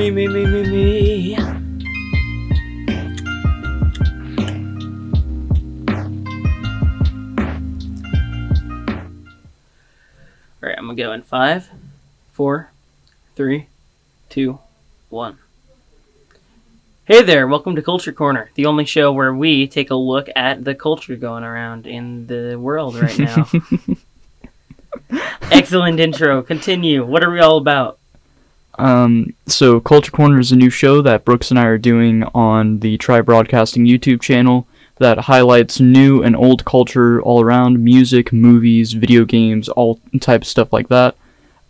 Me. Alright, I'm gonna go in 5, 4, 3, 2, 1. Hey there, welcome to Culture Corner, the only show where we take a look at the culture going around in the world right now. Excellent intro. Continue. What are we all about? So Culture Corner is a new show that Brooks and I are doing on the Try Broadcasting YouTube channel that highlights new and old culture all around, music, movies, video games, all types of stuff like that.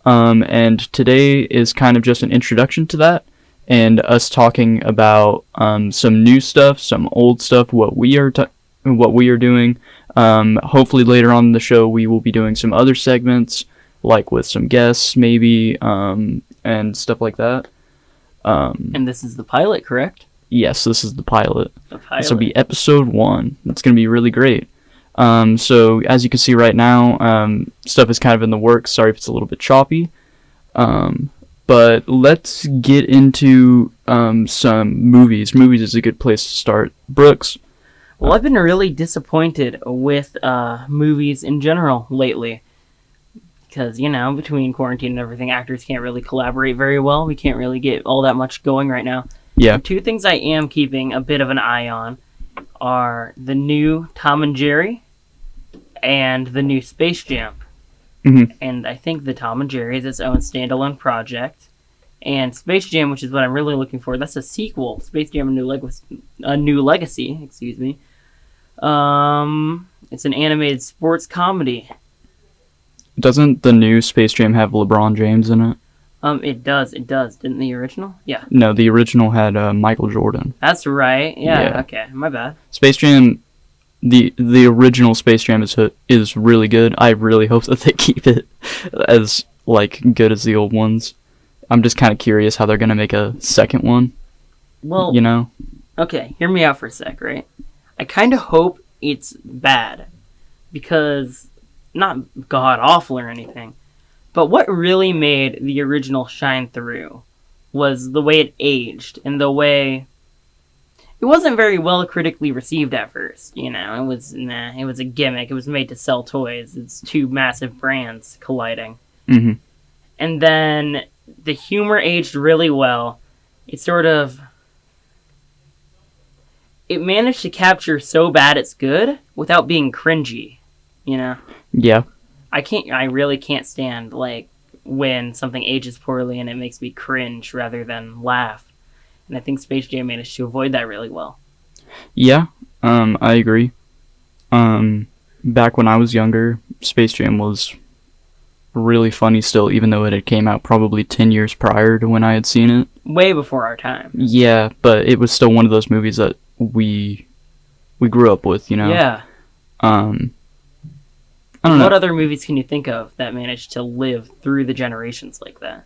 And today is kind of just an introduction to that, and us talking about some new stuff, some old stuff, what we are doing. Hopefully later on in the show we will be doing some other segments, like with some guests maybe, and stuff like that. And this is the pilot, correct? Yes, this is the pilot. This will be episode 1. It's going to be really great. So as you can see right now, stuff is kind of in the works. Sorry if it's a little bit choppy. But let's get into some movies. Movies is a good place to start. Brooks? Well, I've been really disappointed with movies in general lately. Because, between quarantine and everything, actors can't really collaborate very well. We can't really get all that much going right now. Yeah. And 2 things I am keeping a bit of an eye on are the new Tom and Jerry and the new Space Jam. Mm-hmm. And I think the Tom and Jerry is its own standalone project. And Space Jam, which is what I'm really looking for, that's a sequel. Space Jam: A New Legacy, excuse me. It's an animated sports comedy. Doesn't the new Space Jam have LeBron James in it? It does. Didn't the original? Yeah. No, the original had Michael Jordan. That's right. Yeah. Okay, my bad. Space Jam, the original Space Jam is really good. I really hope that they keep it as good as the old ones. I'm just kind of curious how they're gonna make a second one. Well, okay, hear me out for a sec, right? I kind of hope it's bad, because not god awful or anything, but what really made the original shine through was the way it aged, and the way it wasn't very well critically received at first. It was a gimmick. It was made to sell toys. It's 2 massive brands colliding. Mm-hmm. And then the humor aged really well. It managed to capture so bad it's good without being cringy, Yeah. I really can't stand, when something ages poorly and it makes me cringe rather than laugh. And I think Space Jam managed to avoid that really well. Yeah, I agree. Back when I was younger, Space Jam was really funny still, even though it had came out probably 10 years prior to when I had seen it. Way before our time. Yeah, but it was still one of those movies that we grew up with, Yeah. I don't know. What other movies can you think of that managed to live through the generations like that?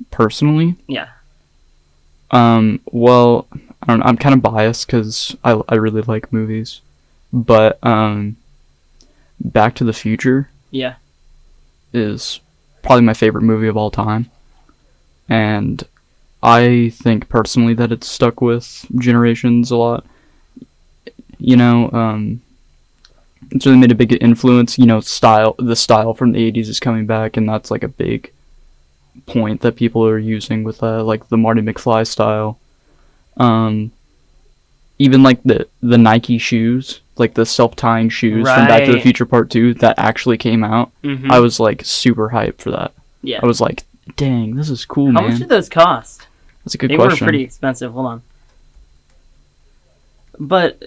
Personally? Yeah. Well, I don't know. I'm kind of biased because I really like movies. But, Back to the Future. Yeah. Is probably my favorite movie of all time. And I think personally that it's stuck with generations a lot. It's really made a big influence. The style from the 80s is coming back, and that's a big point that people are using with the Marty McFly style. Even the Nike shoes, the self-tying shoes from Back to the Future Part 2 that actually came out. Mm-hmm. I was super hyped for that. Yeah. I was like, dang, this is cool, man. How much did those cost? That's a good question. They were pretty expensive. Hold on. But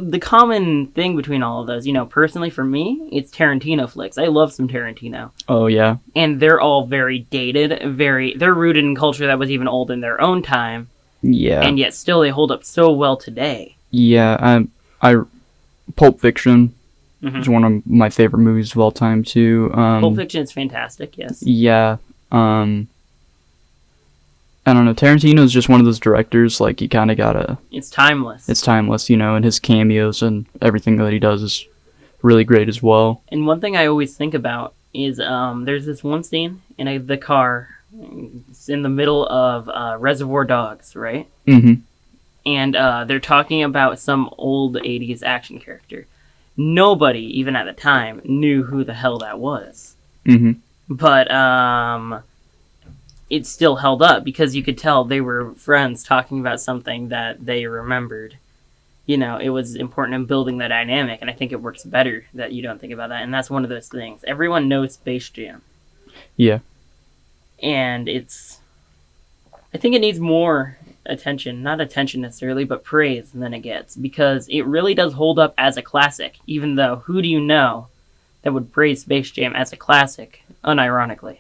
the common thing between all of those, personally for me, it's Tarantino flicks. I love some Tarantino. Oh, yeah. And they're all very dated, they're rooted in culture that was even old in their own time. Yeah. And yet still they hold up so well today. Yeah, Pulp Fiction Mm-hmm. is one of my favorite movies of all time, too. Pulp Fiction is fantastic, yes. Yeah. I don't know, Tarantino's just one of those directors, you kind of gotta... It's timeless. It's timeless, and his cameos and everything that he does is really great as well. And one thing I always think about is, there's this one scene in the car It's in the middle of Reservoir Dogs, right? Mm-hmm. And they're talking about some old 80s action character. Nobody, even at the time, knew who the hell that was. Mm-hmm. But it still held up because you could tell they were friends talking about something that they remembered. You know, it was important in building the dynamic, and I think it works better that you don't think about that. And that's one of those things. Everyone knows Space Jam. Yeah. And I think it needs more attention. Not attention necessarily, but praise than it gets. Because it really does hold up as a classic. Even though, who do you know that would praise Space Jam as a classic, unironically?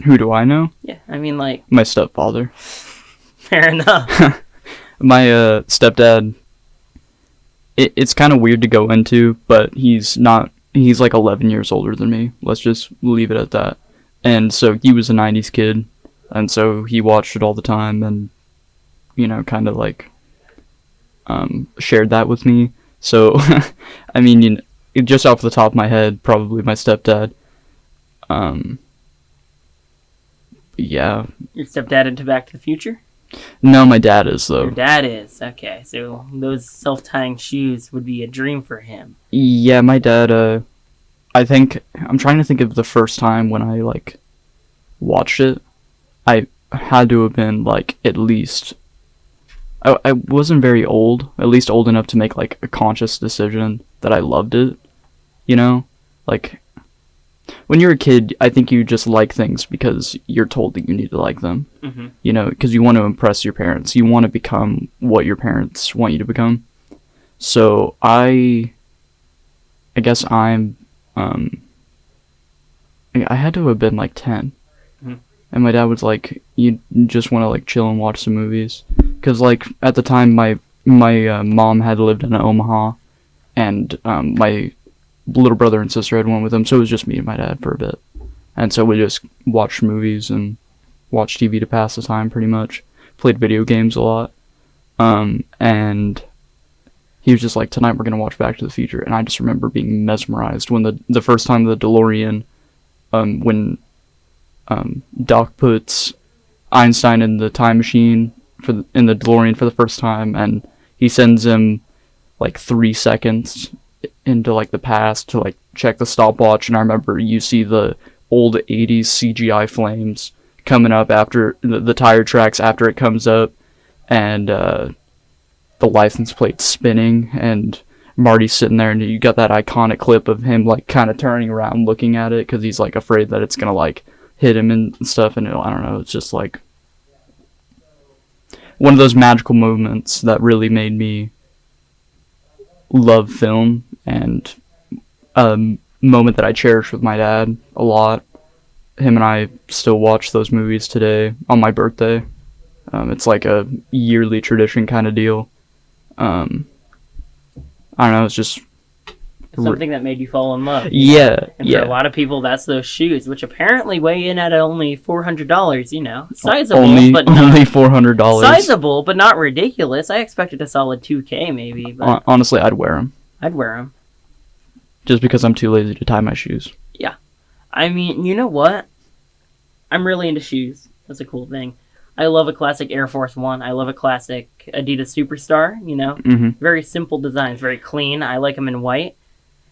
Who do I know? Yeah, I mean, like... My stepfather. Fair enough. My stepdad, it's kind of weird to go into, but he's like 11 years older than me. Let's just leave it at that. And so he was a 90s kid, and so he watched it all the time and, you know, kind of like shared that with me. So, I mean, you know, just off the top of my head, probably my stepdad. Yeah. Your stepdad into Back to the Future? No, my dad is, though. Your dad is. Okay, so those self-tying shoes would be a dream for him. Yeah, my dad, I'm trying to think of the first time when I, like, watched it. I had to have been, like, at least... I wasn't very old, at least old enough to make, like, a conscious decision that I loved it, you know? Like, when you're a kid, I think you just like things because you're told that you need to like them. Mm-hmm. You know, because you want to impress your parents. You want to become what your parents want you to become. So I guess I had to have been like 10. Mm-hmm. And my dad was like, you just want to like chill and watch some movies. Because like at the time my mom had lived in Omaha, and my little brother and sister had went with him, so it was just me and my dad for a bit. And so we just watched movies and watched TV to pass the time pretty much. Played video games a lot. And he was just like, tonight we're going to watch Back to the Future. And I just remember being mesmerized when the first time the DeLorean, when Doc puts Einstein in the time machine in the DeLorean for the first time, and he sends him like 3 seconds into like the past to like check the stopwatch, and I remember you see the old 80s CGI flames coming up after the tire tracks after it comes up, and the license plate spinning, and Marty's sitting there, and you got that iconic clip of him like kind of turning around looking at it because he's like afraid that it's gonna like hit him and stuff, and I don't know, it's just like one of those magical moments that really made me love film, and a moment that I cherish with my dad a lot. Him and I still watch those movies today on my birthday. It's like a yearly tradition kind of deal. I don't know, it's just... Something that made you fall in love. Yeah, and yeah. for a lot of people, that's those shoes, which apparently weigh in at only $400, you know. Sizable, but not... Only $400. Sizable, but not ridiculous. I expected a solid $2,000 maybe. But honestly, I'd wear them. I'd wear them. Just because I'm too lazy to tie my shoes. Yeah. I mean, you know what? I'm really into shoes. That's a cool thing. I love a classic Air Force One. I love a classic Adidas Superstar, you know. Mm-hmm. Very simple designs, very clean. I like them in white.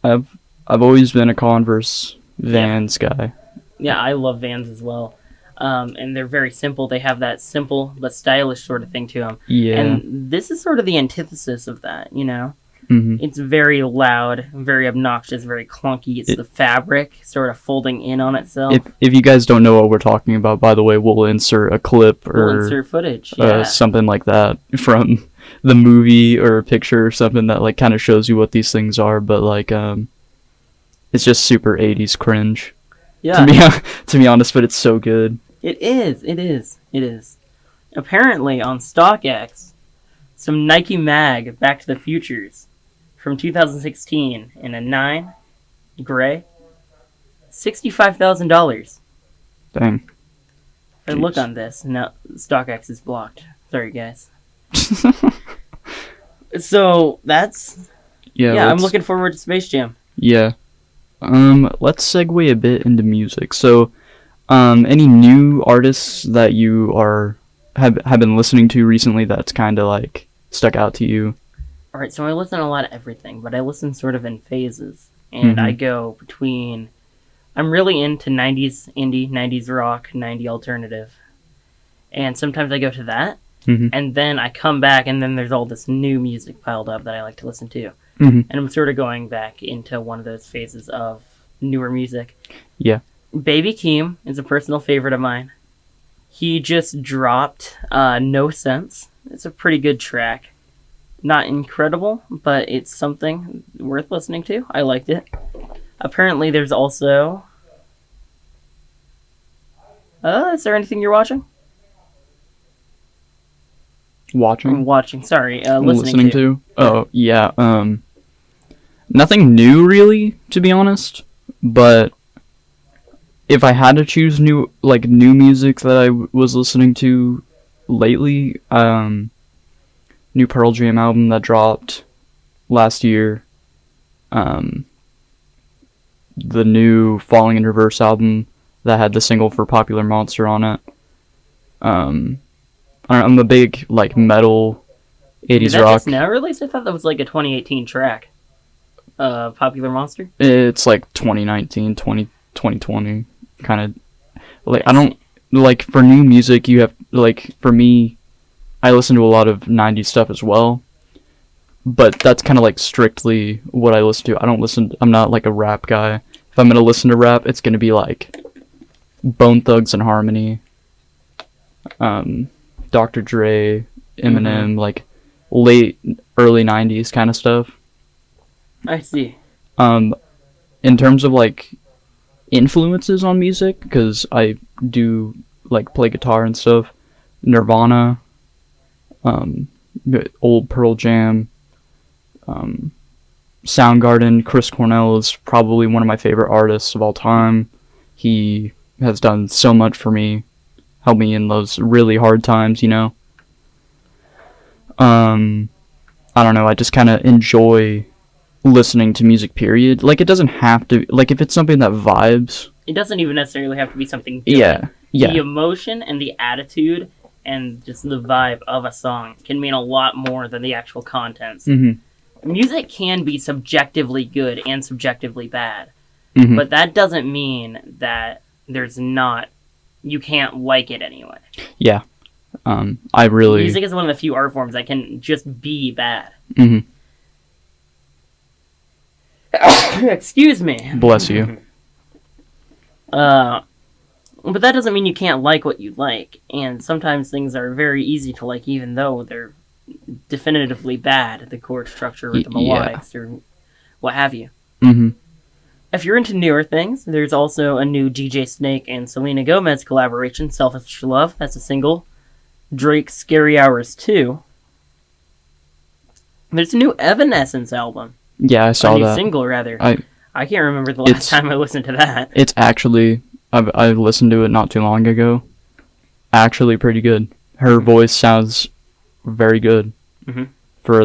I've always been a Converse Vans guy. Yeah, I love Vans as well. And they're very simple. They have that simple but stylish sort of thing to them. Yeah. And this is sort of the antithesis of that, you know? Mm-hmm. It's very loud, very obnoxious, very clunky. It's the fabric sort of folding in on itself. If you guys don't know what we're talking about, by the way, we'll insert a clip or insert footage, yeah. Something like that from the movie or a picture or something that like kind of shows you what these things are. But like, it's just super 80s cringe. Yeah. To be honest, but it's so good. It is. Apparently on StockX, some Nike Mag Back to the Futures from 2016 in a 9 gray, $65,000. Dang. If I look on this, no, StockX is blocked. Sorry, guys. So that's I'm looking forward to Space Jam. Yeah. Let's segue a bit into music. So, Any new artists that you have been listening to recently that's kind of like stuck out to you? All right, so I listen to a lot of everything, but I listen sort of in phases, and I go between. I'm really into 90s indie, 90s rock, 90s alternative, and sometimes I go to that, and then I come back, and then there's all this new music piled up that I like to listen to, and I'm sort of going back into one of those phases of newer music. Yeah. Baby Keem is a personal favorite of mine. He just dropped No Sense. It's a pretty good track. Not incredible, but it's something worth listening to. I liked it. Apparently there's also... is there anything you're watching? Watching, sorry. Listening to. Oh, yeah. Nothing new, really, to be honest. But if I had to choose new music that I was listening to lately, new Pearl Jam album that dropped last year, the new Falling in Reverse album that had the single for Popular Monster on it. I'm a big metal 80s rock. Just now released? I thought that was a 2018 track. Popular Monster? It's 2019, 2020 kind of. I don't for new music. You have for me, I listen to a lot of 90s stuff as well, but that's kind of strictly what I listen to. I'm not a rap guy. If I'm gonna listen to rap, it's gonna be Bone Thugs and Harmony, Dr. Dre, Eminem, late early 90s kind of stuff. I see. In terms of influences on music, because I do play guitar and stuff, Nirvana, old Pearl Jam, Soundgarden. Chris Cornell is probably one of my favorite artists of all time. He has done so much for me, helped me in those really hard times, I don't know, I just kind of enjoy listening to music, period. It doesn't have to, if it's something that vibes. It doesn't even necessarily have to be something good. Yeah. The emotion and the attitude and just the vibe of a song can mean a lot more than the actual contents. Music can be subjectively good and subjectively bad, but that doesn't mean that you can't like it anyway. Yeah. Music is one of the few art forms that can just be bad. Excuse me. Bless you. But that doesn't mean you can't like what you like, and sometimes things are very easy to like even though they're definitively bad, the chord structure or the melodics or what have you. If you're into newer things, there's also a new DJ Snake and Selena Gomez collaboration, Selfish Love. That's a single. Drake's Scary Hours 2. There's a new Evanescence album. Yeah, I saw that. A new single, rather. I can't remember the last time I listened to that. It's actually... I listened to it not too long ago. Actually pretty good. Her voice sounds very good. For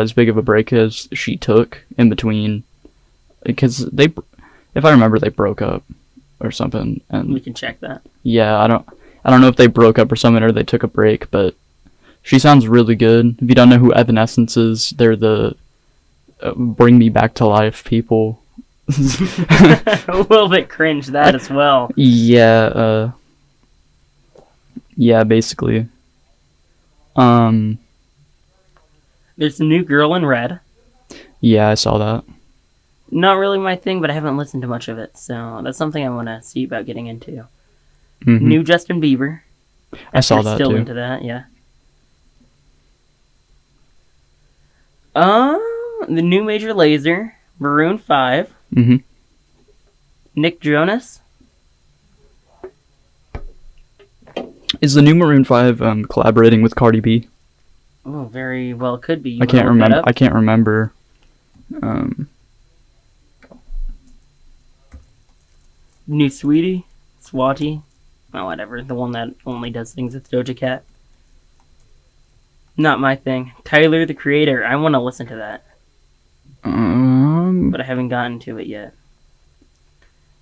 as big of a break as she took in between... Because if I remember, they broke up or something. And we can check that. Yeah, I don't know if they broke up or something or they took a break, but she sounds really good. If you don't know who Evanescence is, they're the Bring Me Back to Life people. A little bit cringe that as well. Yeah, basically. There's a new Girl in Red. Yeah, I saw that. Not really my thing, but I haven't listened to much of it, so that's something I want to see about getting into. New Justin Bieber. I saw that still too. Into that, yeah. The new Major Lazer, Maroon 5. Nick Jonas. Is the new Maroon 5 collaborating with Cardi B? Oh, very well could be. I can't remember. New Sweetie, Swati, oh whatever, the one that only does things with Doja Cat. Not my thing. Tyler, the Creator, I want to listen to that. But I haven't gotten to it yet.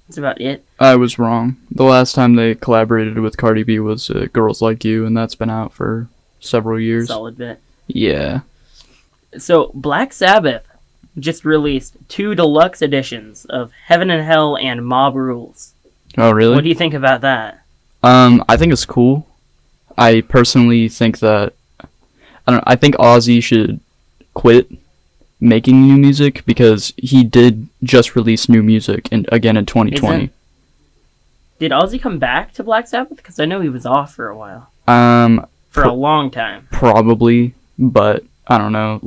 That's about it. I was wrong. The last time they collaborated with Cardi B was Girls Like You, and that's been out for several years. Solid bit. Yeah. So, Black Sabbath just released 2 deluxe editions of Heaven and Hell and Mob Rules. Oh, really? What do you think about that? I think it's cool. I personally think that... I think Ozzy should quit making new music because he did just release new music again in 2020. Did Ozzy come back to Black Sabbath? Because I know he was off for a while. For a long time. Probably, but I don't know.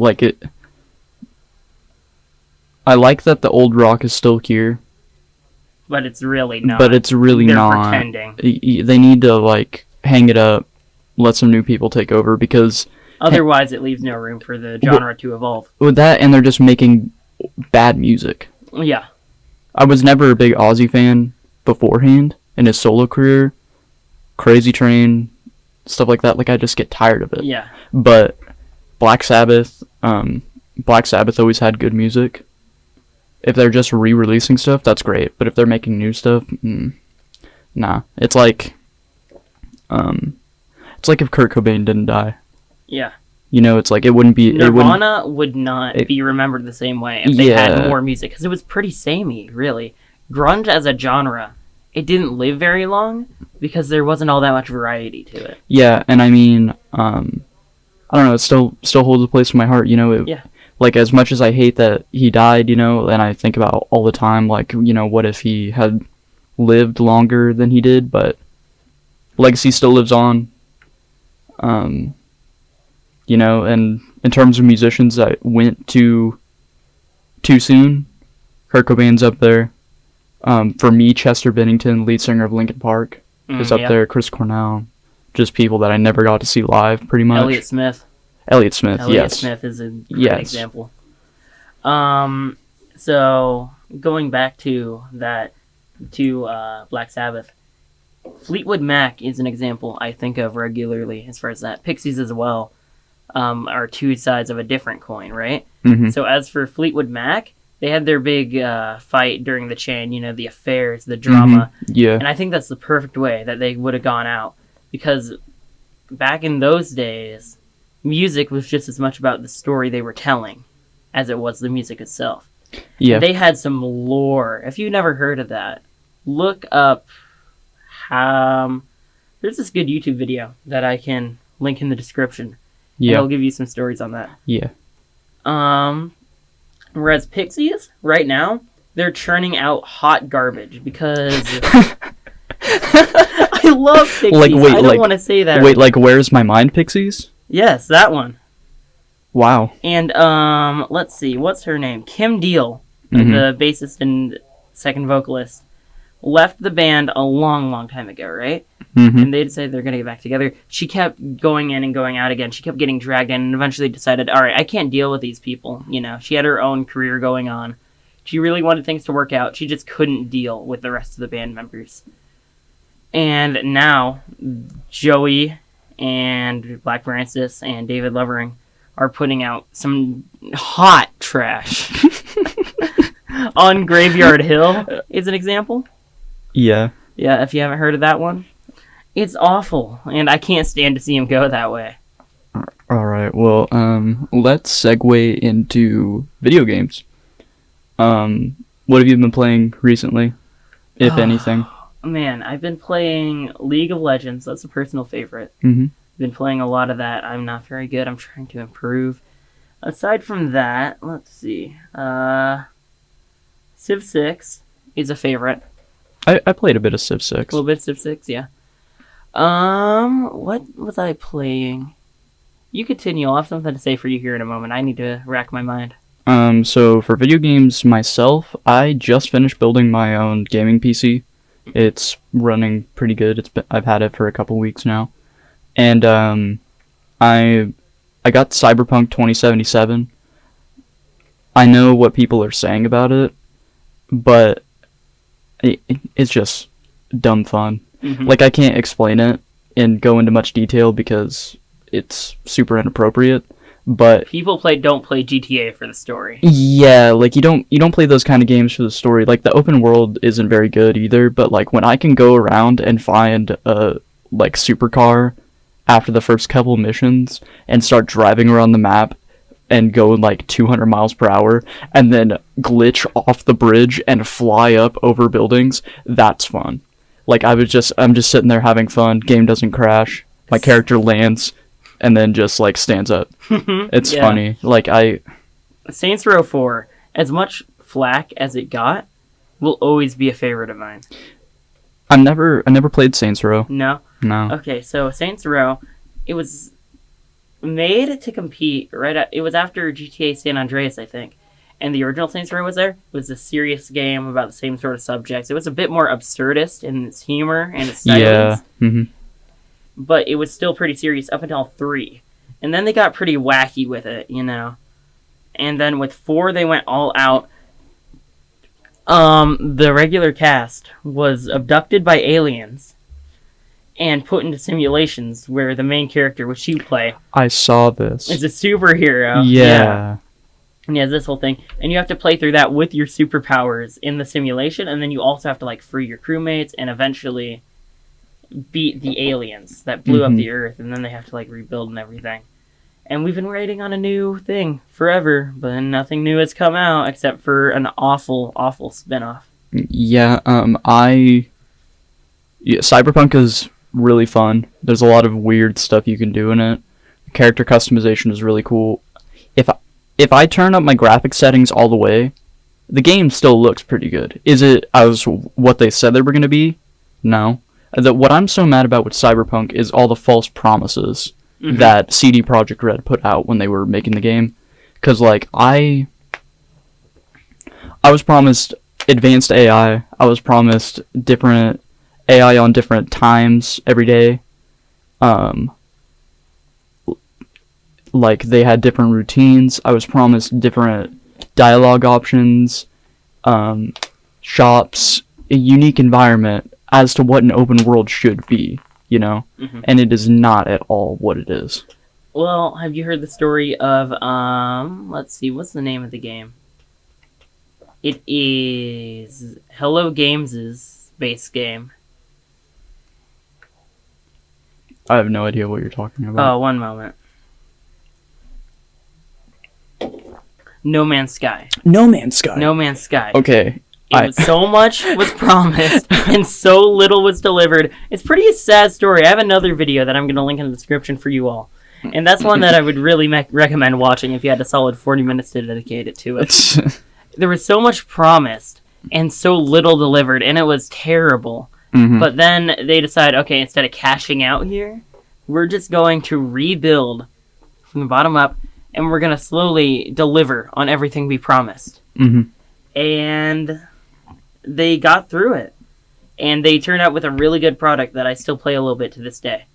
I like that the old rock is still here. But it's really not. But it's really They're not. Pretending. They need to hang it up, let some new people take over because... Otherwise, it leaves no room for the genre to evolve. With that, and they're just making bad music. Yeah. I was never a big Ozzy fan beforehand in his solo career. Crazy Train, stuff like that. I just get tired of it. Yeah. But Black Sabbath always had good music. If they're just re-releasing stuff, that's great. But if they're making new stuff, nah. It's like if Kurt Cobain didn't die. Yeah. It's like it wouldn't be... Nirvana would not be remembered the same way if they had more music, because it was pretty samey, really. Grunge as a genre, it didn't live very long because there wasn't all that much variety to it. Yeah, and I mean, I don't know, it still holds a place in my heart, Yeah. As much as I hate that he died, and I think about all the time, what if he had lived longer than he did, but legacy still lives on. And in terms of musicians that went too soon, Kurt Cobain's up there. For me, Chester Bennington, lead singer of Linkin Park, is up there. Chris Cornell, just people that I never got to see live, pretty much. Elliott Smith, yes. Elliott Smith is a great example. So, going back to that, Black Sabbath, Fleetwood Mac is an example I think of regularly as far as that. Pixies as well. Are 2 sides of a different coin, right? Mm-hmm. So as for Fleetwood Mac, they had their big fight during the chain, the affairs, the drama. Mm-hmm. Yeah. And I think that's the perfect way that they would have gone out. Because back in those days, music was just as much about the story they were telling as it was the music itself. Yeah. They had some lore. If you've never heard of that, look up... there's this good YouTube video that I can link in the description. Yeah. I'll give you some stories on that. Yeah. Whereas Pixies, right now, they're churning out hot garbage because I love Pixies. I don't want to say that. Wait, Where's My Mind Pixies? Yes, that one. Wow. And let's see, what's her name? Kim Deal, the bassist and second vocalist, left the band a long, long time ago, right? Mm-hmm. And they decided they're going to get back together. She kept going in and going out again. She kept getting dragged in and eventually decided, all right, I can't deal with these people. She had her own career going on. She really wanted things to work out. She just couldn't deal with the rest of the band members. And now, Joey and Black Francis and David Lovering are putting out some hot trash. On Graveyard Hill is an example. Yeah. Yeah, if you haven't heard of that one. It's awful, and I can't stand to see him go that way. Alright, well, let's segue into video games. What have you been playing recently, if anything? Man, I've been playing League of Legends. That's a personal favorite. Mm-hmm. Been playing a lot of that. I'm not very good. I'm trying to improve. Aside from that, let's see. Civ 6 is a favorite. I played a bit of Civ 6. A little bit of Civ 6, yeah. What was I playing? You continue. I'll have something to say for you here in a moment. I need to rack my mind. So for video games myself, I just finished building my own gaming PC. It's running pretty good. I've had it for a couple weeks now. And, I got Cyberpunk 2077. I know what people are saying about it, but it's just dumb fun. Mm-hmm. I can't explain it and go into much detail because it's super inappropriate, But people don't play GTA for the story. Yeah, like you don't play those kind of games for the story. Like the open world isn't very good either, but like when I can go around and find a like supercar after the first couple missions and start driving around the map and go like 200 miles per hour and then glitch off the bridge and fly up over buildings, that's fun. Like I'm just sitting there having fun, game doesn't crash, my character lands and then just like stands up. It's funny. Like Saints Row 4, as much flack as it got, will always be a favorite of mine. I never played Saints Row. No? No. Okay, so Saints Row, it was made to compete it was after GTA San Andreas, I think. And the original Saints Row was there. It was a serious game about the same sort of subjects. It was a bit more absurdist in its humor and its stylings. Yeah. Mm-hmm. But it was still pretty serious up until 3. And then they got pretty wacky with it, you know. And then with 4, they went all out. The regular cast was abducted by aliens and put into simulations where the main character, which you play... I saw this. ...is a superhero. Yeah. And he has this whole thing. And you have to play through that with your superpowers in the simulation. And then you also have to, like, free your crewmates and eventually beat the aliens that blew up the Earth. And then they have to, like, rebuild and everything. And we've been waiting on a new thing forever, but nothing new has come out except for an awful, awful spinoff. Yeah, Cyberpunk is really fun. There's a lot of weird stuff you can do in it. Character customization is really cool. If I turn up my graphic settings all the way, the game still looks pretty good. Is it as what they said they were going to be? No. What I'm so mad about with Cyberpunk is all the false promises that CD Projekt Red put out when they were making the game. Because, like, I was promised advanced AI. I was promised different AI on different times every day. Like, they had different routines. I was promised different dialogue options, shops, a unique environment as to what an open world should be. You know, and it is not at all what it is. Well, have you heard the story of, let's see, what's the name of the game? It is Hello Games' base game. I have no idea what you're talking about. Oh, one moment. No Man's Sky. No Man's Sky. No Man's Sky. Okay. So much was promised and so little was delivered. It's pretty a sad story. I have another video that I'm going to link in the description for you all. And that's one that I would really recommend watching if you had a solid 40 minutes to dedicate it to it. There was so much promised and so little delivered, and it was terrible. But then they decide, okay, instead of cashing out here, we're just going to rebuild from the bottom up, and we're going to slowly deliver on everything we promised. And they got through it. And they turned out with a really good product that I still play a little bit to this day.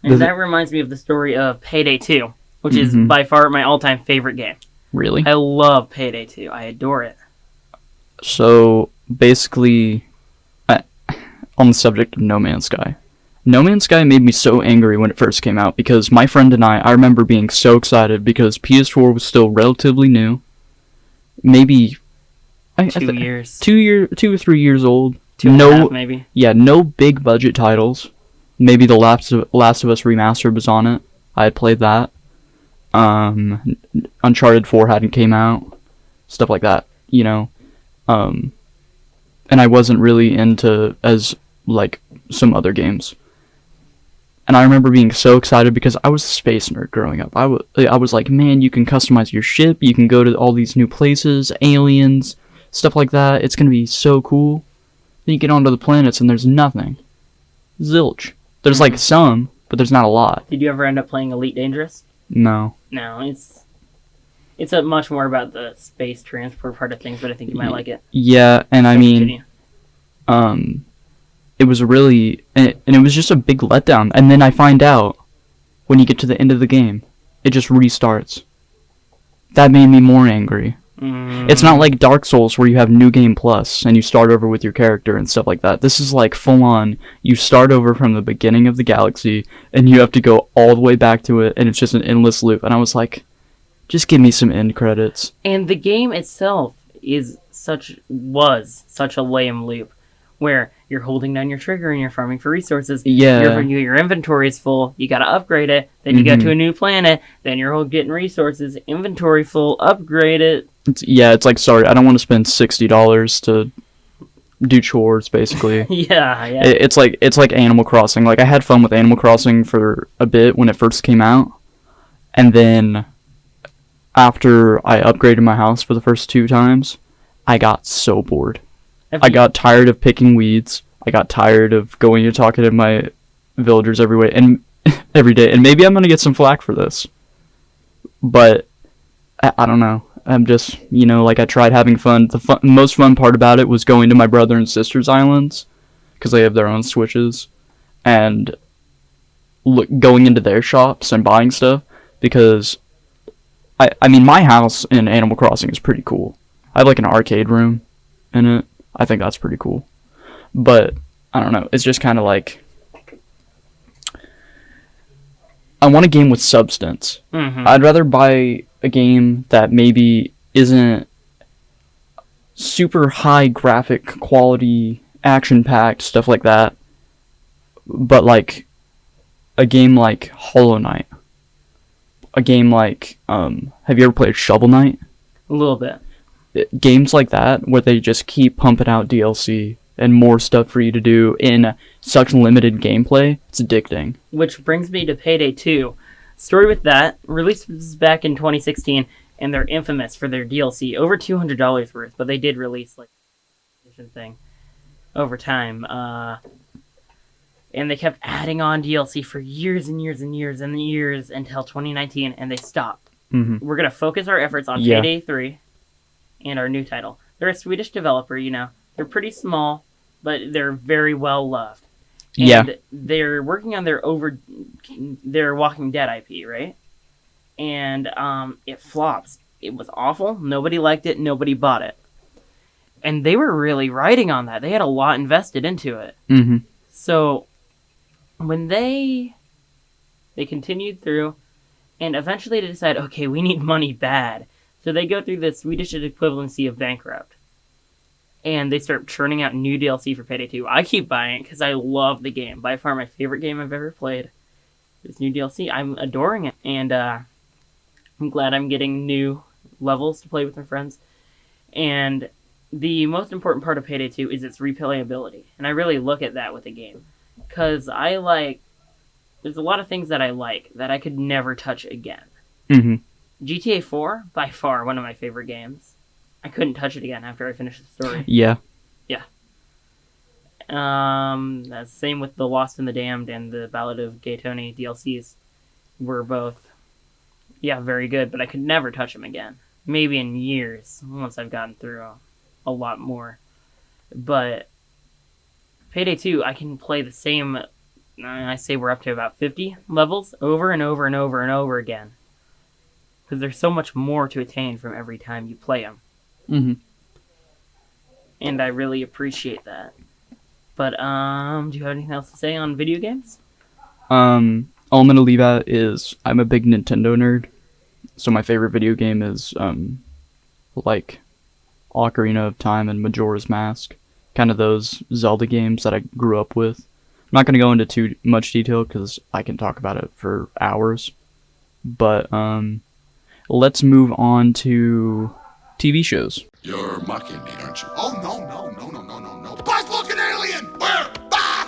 And that reminds me of the story of Payday 2, which is by far my all-time favorite game. Really? I love Payday 2. I adore it. So, basically, on the subject of No Man's Sky. No Man's Sky made me so angry when it first came out because my friend and I remember being so excited because PS4 was still relatively new. Maybe 2 years. 2 or 3 years old. 2.5 maybe. Yeah, no big budget titles. Maybe the Last of Us Remastered was on it. I had played that. Uncharted 4 hadn't came out. Stuff like that, you know. And I wasn't really into as, like, some other games. And I remember being so excited because I was a space nerd growing up. I was like, man, you can customize your ship, you can go to all these new places, aliens, stuff like that. It's going to be so cool. Then you get onto the planets and there's nothing. Zilch. There's like some, but there's not a lot. Did you ever end up playing Elite Dangerous? No. No, it's a much more about the space transport part of things, but I think you might like it. Yeah, and I mean, it was really, and it was just a big letdown. And then I find out, when you get to the end of the game, it just restarts. That made me more angry. It's not like Dark Souls where you have New Game Plus and you start over with your character and stuff like that. This is like full on, you start over from the beginning of the galaxy and you have to go all the way back to it, and it's just an endless loop. And I was like, just give me some end credits. And the game itself was such a lame loop, where you're holding down your trigger and you're farming for resources. Yeah. Your inventory is full. You gotta upgrade it. Then you go to a new planet. Then you're getting resources. Inventory full. Upgrade it. It's like, sorry, I don't want to spend $60 to do chores, basically. Yeah. It's like Animal Crossing. Like, I had fun with Animal Crossing for a bit when it first came out, and then after I upgraded my house for the first 2 times, I got so bored. I got tired of picking weeds. I got tired of going and talking to my villagers every day. And maybe I'm gonna get some flack for this, but I don't know. I'm just, like, I tried having fun. The most fun part about it was going to my brother and sister's islands, because they have their own Switches, and going into their shops and buying stuff, because, I mean, my house in Animal Crossing is pretty cool. I have, like, an arcade room in it. I think that's pretty cool. But, I don't know, it's just kind of like, I want a game with substance. I'd rather buy a game that maybe isn't super high graphic quality, action-packed, stuff like that, but like a game like Hollow Knight. A game like, have you ever played Shovel Knight? A little bit. Games like that, where they just keep pumping out DLC and more stuff for you to do in such limited gameplay, it's addicting. Which brings me to Payday 2. Story with that, released back in 2016, and they're infamous for their DLC, over $200 worth, but they did release, like, a thing over time. And they kept adding on DLC for years and years and years and years until 2019, and they stopped. We're going to focus our efforts on Payday 3 and our new title. They're a Swedish developer, They're pretty small, but they're very well loved. And they're working on their Walking Dead IP, right? And it flops. It was awful. Nobody liked it. Nobody bought it. And they were really riding on that. They had a lot invested into it. So when they continued through, and eventually they decide, okay, we need money bad. So they go through the Swedish equivalency of bankrupt. And they start churning out new DLC for Payday 2. I keep buying it because I love the game. By far my favorite game I've ever played. This new DLC. I'm adoring it. And I'm glad I'm getting new levels to play with my friends. And the most important part of Payday 2 is its replayability. And I really look at that with the game. Because there's a lot of things that I like that I could never touch again. GTA 4, by far one of my favorite games. I couldn't touch it again after I finished the story. Yeah. That's same with The Lost and the Damned and the Ballad of Gay Tony DLCs. Were both, very good, but I could never touch them again. Maybe in years, once I've gotten through a lot more. But Payday 2, I can play the same, I say we're up to about 50 levels over and over and over and over again. Because there's so much more to attain from every time you play them. And I really appreciate that. But, do you have anything else to say on video games? All I'm gonna leave at is I'm a big Nintendo nerd. So my favorite video game is, like, Ocarina of Time and Majora's Mask. Kind of those Zelda games that I grew up with. I'm not gonna go into too much detail because I can talk about it for hours. But, let's move on to TV shows. You're mocking me, aren't you? Oh, no. Buzz-looking alien! Where? Ah!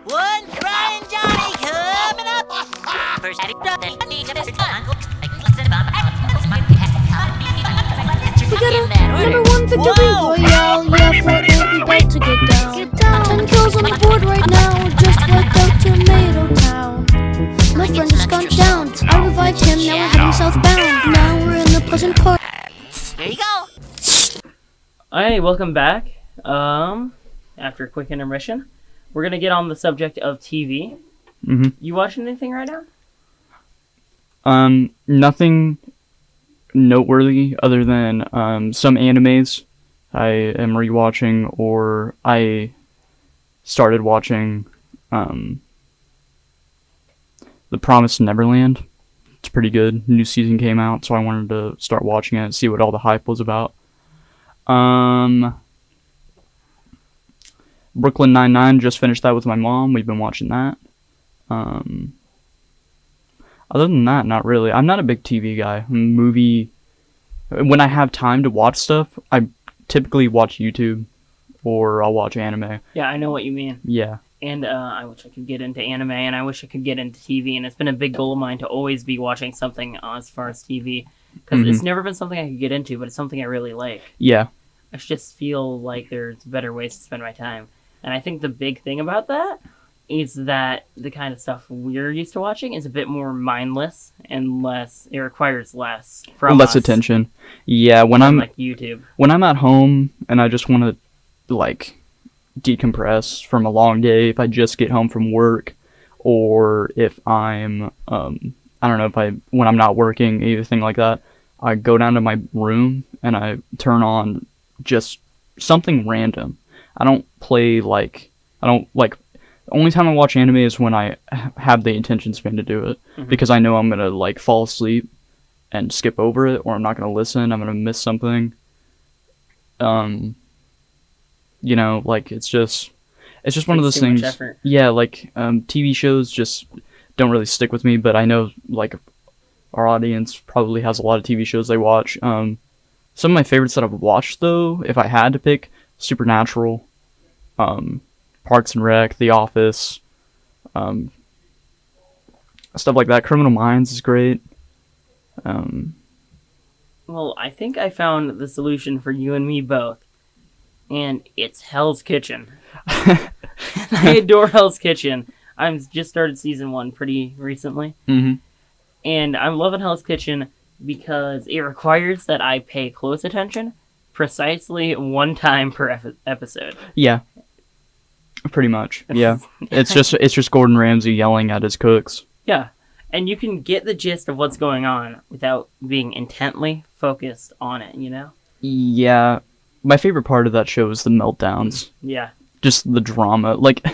One crying Johnny coming up. First, we got a number one victory royale. Yeah, Fortnite, we about to get down. 10 kills on the board right now. Just wiped out Tomato Town. My friend just gone down. I revived him, now we're heading southbound. Now we're in the Pleasant Park. There you go. Alright, welcome back. After a quick intermission, we're gonna get on the subject of TV. You watching anything right now? Nothing noteworthy other than some animes I am rewatching, or I started watching The Promised Neverland. It's pretty good. New season came out, so I wanted to start watching it and see what all the hype was about. Brooklyn Nine-Nine, just finished that with my mom. We've been watching that. Other than that, not really. I'm not a big TV guy. When I have time to watch stuff, I typically watch YouTube, or I'll watch anime. Yeah, I know what you mean. Yeah. And I wish I could get into anime, and I wish I could get into TV, and it's been a big goal of mine to always be watching something as far as TV, because it's never been something I could get into, but it's something I really like. Yeah. I just feel like there's better ways to spend my time. And I think the big thing about that is that the kind of stuff we're used to watching is a bit more mindless and it requires less from less us attention. Yeah, when I'm like YouTube. When I'm at home and I just want to like decompress from a long day, if I just get home from work, or if I'm I don't know, when I'm not working, anything like that, I go down to my room and I turn on just something random. I don't the only time I watch anime is when I have the attention span to do it, because I know I'm gonna like fall asleep and skip over it, or I'm not gonna listen, I'm gonna miss something. You know, like it's just one of those things. Yeah, like TV shows just don't really stick with me, but I know like our audience probably has a lot of TV shows they watch. Some of my favorites that I've watched, though, if I had to pick, Supernatural, Parks and Rec, The Office, stuff like that. Criminal Minds is great. Well, I think I found the solution for you and me both, and it's Hell's Kitchen. I adore Hell's Kitchen. I've just started season 1 pretty recently, and I'm loving Hell's Kitchen because it requires that I pay close attention precisely one time per episode. Yeah. Pretty much. Yeah. It's just Gordon Ramsay yelling at his cooks. Yeah. And you can get the gist of what's going on without being intently focused on it, you know? Yeah. My favorite part of that show is the meltdowns. Yeah. Just the drama. Like,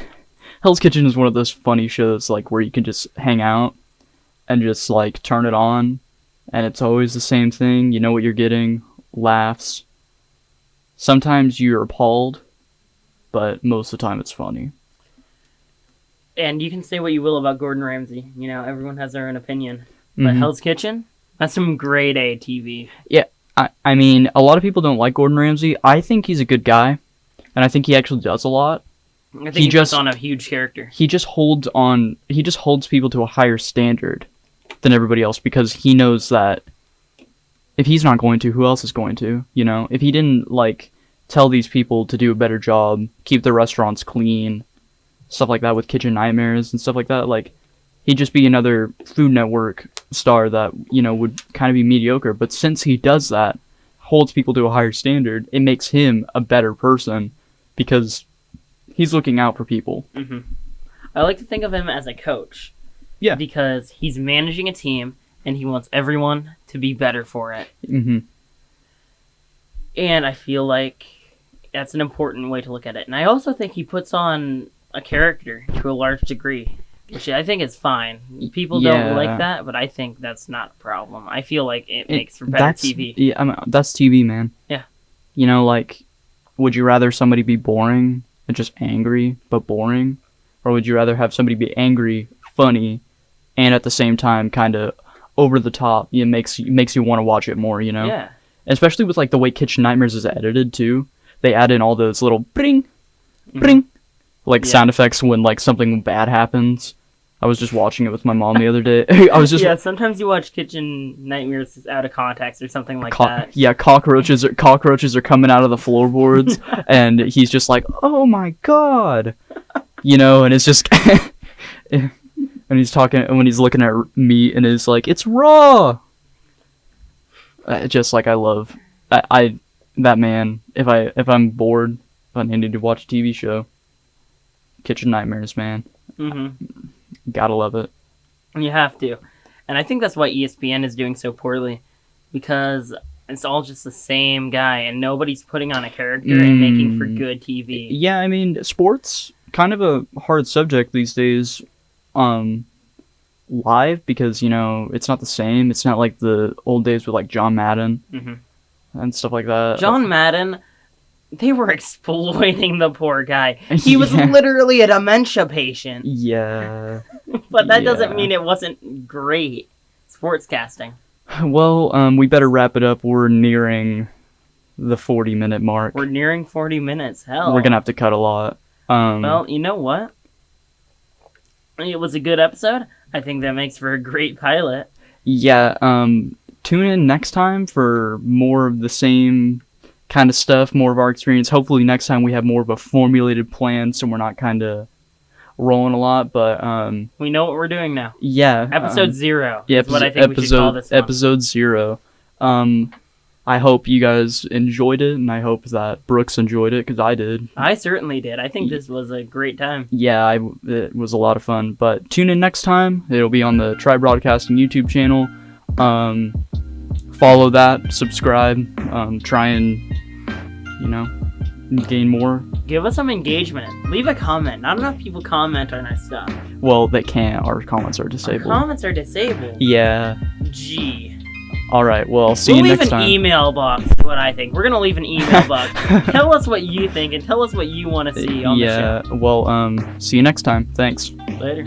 Hell's Kitchen is one of those funny shows, like, where you can just hang out and just, like, turn it on, and it's always the same thing. You know what you're getting. Laughs. Sometimes you're appalled, but most of the time it's funny. And you can say what you will about Gordon Ramsay. You know, everyone has their own opinion. But Hell's Kitchen, that's some grade A TV. Yeah, I mean, a lot of people don't like Gordon Ramsay. I think he's a good guy, and I think he actually does a lot. I think he puts on a huge character. He just holds people to a higher standard than everybody else, because he knows that if he's not going to, who else is going to? You know, if he didn't, like, tell these people to do a better job, keep the restaurants clean, stuff like that with Kitchen Nightmares and stuff like that, like, he'd just be another Food Network star that, you know, would kind of be mediocre. But since he does that, holds people to a higher standard, it makes him a better person, because he's looking out for people. I like to think of him as a coach. Yeah. Because he's managing a team, and he wants everyone to be better for it. And I feel like that's an important way to look at it. And I also think he puts on a character to a large degree, which I think is fine. People don't like that, but I think that's not a problem. I feel like it makes for better TV. Yeah, I mean, that's TV, man. Yeah. You know, like, would you rather somebody be boring and just angry, but boring? Or would you rather have somebody be angry, funny, and at the same time kind of over the top? It makes you want to watch it more, you know? Yeah. Especially with, like, the way Kitchen Nightmares is edited, too. They add in all those little bring, bring, sound effects when, like, something bad happens. I was just watching it with my mom the other day. Yeah, sometimes you watch Kitchen Nightmares out of context or something like that. Yeah, cockroaches are coming out of the floorboards, and he's just like, oh my god. You know, and it's just... and he's talking, when he's looking at meat, and it's like, it's raw! Just like, I love... that man, if I'm bored, if I need to watch a TV show, Kitchen Nightmares, man. Gotta love it. You have to. And I think that's why ESPN is doing so poorly. because it's all just the same guy, and nobody's putting on a character and making for good TV. Yeah, I mean, sports, kind of a hard subject these days, live, because, you know, it's not the same. It's not like the old days with, like, John Madden and stuff like that. John Madden, they were exploiting the poor guy. He was literally a dementia patient. Yeah. But that doesn't mean it wasn't great sportscasting. Well, we better wrap it up. We're nearing the 40-minute mark. We're nearing 40 minutes. Hell. We're gonna have to cut a lot. Well, you know what? It was a good episode. I think that makes for a great pilot. Yeah, tune in next time for more of the same kind of stuff, more of our experience. Hopefully next time we have more of a formulated plan, so we're not kind of rolling a lot, but we know what we're doing now. Yeah. Episode 0 yeah, is what I think we should call this one. Episode 0. I hope you guys enjoyed it, and I hope that Brooks enjoyed it, because I did. I certainly did. I think this was a great time. Yeah, it was a lot of fun. But tune in next time. It'll be on the Try Broadcasting YouTube channel. Follow that, subscribe, try and, you know, gain more. Give us some engagement. Leave a comment. Not enough people comment on our stuff. Well, they can't. Our comments are disabled. Our comments are disabled? Yeah. Gee. Alright, well, see you next time. We'll leave an email box, is what I think. We're gonna leave an email box. Tell us what you think, and tell us what you want to see on the show. Yeah, well, see you next time. Thanks. Later.